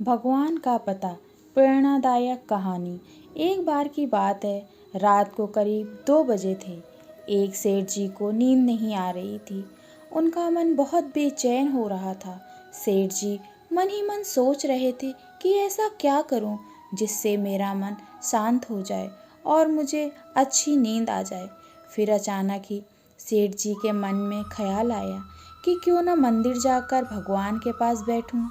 भगवान का पता। प्रेरणादायक कहानी। एक बार की बात है, रात को करीब 2 बजे थे। एक सेठ जी को नींद नहीं आ रही थी। उनका मन बहुत बेचैन हो रहा था। सेठ जी मन ही मन सोच रहे थे कि ऐसा क्या करूं जिससे मेरा मन शांत हो जाए और मुझे अच्छी नींद आ जाए। फिर अचानक ही सेठ जी के मन में ख्याल आया कि क्यों न मंदिर जाकर भगवान के पास बैठूं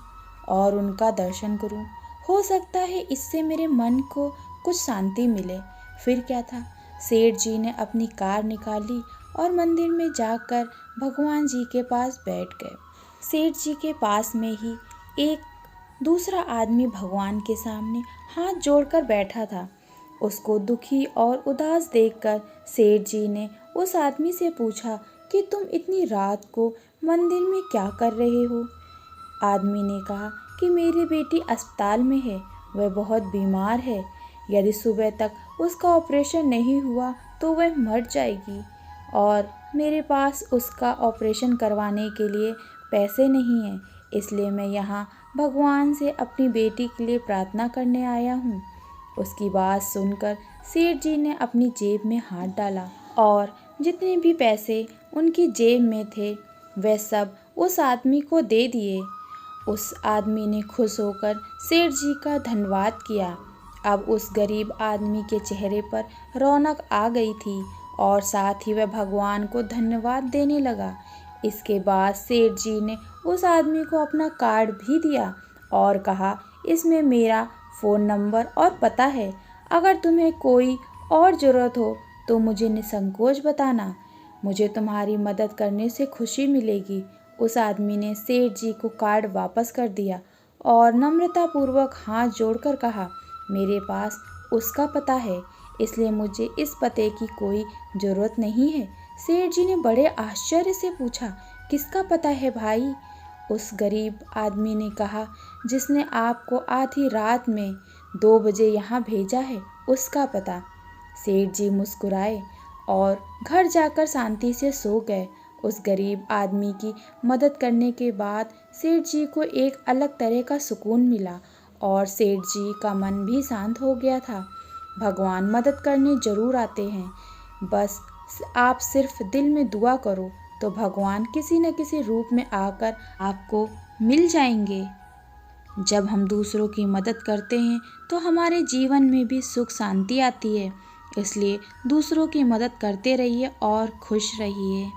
और उनका दर्शन करूं। हो सकता है इससे मेरे मन को कुछ शांति मिले। फिर क्या था, सेठ जी ने अपनी कार निकाली और मंदिर में जाकर भगवान जी के पास बैठ गए। सेठ जी के पास में ही एक दूसरा आदमी भगवान के सामने हाथ जोड़कर बैठा था। उसको दुखी और उदास देखकर सेठ जी ने उस आदमी से पूछा कि तुम इतनी रात को मंदिर में क्या कर रहे हो। आदमी ने कहा कि मेरी बेटी अस्पताल में है, वह बहुत बीमार है। यदि सुबह तक उसका ऑपरेशन नहीं हुआ तो वह मर जाएगी और मेरे पास उसका ऑपरेशन करवाने के लिए पैसे नहीं हैं। इसलिए मैं यहाँ भगवान से अपनी बेटी के लिए प्रार्थना करने आया हूँ। उसकी बात सुनकर सेठ जी ने अपनी जेब में हाथ डाला और जितने भी पैसे उनकी जेब में थे वह सब उस आदमी को दे दिए। उस आदमी ने खुश होकर सेठ जी का धन्यवाद किया। अब उस गरीब आदमी के चेहरे पर रौनक आ गई थी और साथ ही वह भगवान को धन्यवाद देने लगा। इसके बाद सेठ जी ने उस आदमी को अपना कार्ड भी दिया और कहा, इसमें मेरा फ़ोन नंबर और पता है। अगर तुम्हें कोई और ज़रूरत हो तो मुझे निसंकोच बताना। मुझे तुम्हारी मदद करने से खुशी मिलेगी। उस आदमी ने सेठ जी को कार्ड वापस कर दिया और नम्रतापूर्वक हाथ जोड़कर कहा, मेरे पास उसका पता है, इसलिए मुझे इस पते की कोई ज़रूरत नहीं है। सेठ जी ने बड़े आश्चर्य से पूछा, किसका पता है भाई? उस गरीब आदमी ने कहा, जिसने आपको आधी रात में 2 बजे यहाँ भेजा है, उसका पता। सेठ जी मुस्कुराए और घर जाकर शांति से सो गए। उस गरीब आदमी की मदद करने के बाद सेठ जी को एक अलग तरह का सुकून मिला और सेठ जी का मन भी शांत हो गया था। भगवान मदद करने ज़रूर आते हैं, बस आप सिर्फ दिल में दुआ करो तो भगवान किसी न किसी रूप में आकर आपको मिल जाएंगे। जब हम दूसरों की मदद करते हैं तो हमारे जीवन में भी सुख शांति आती है। इसलिए दूसरों की मदद करते रहिए और खुश रहिए।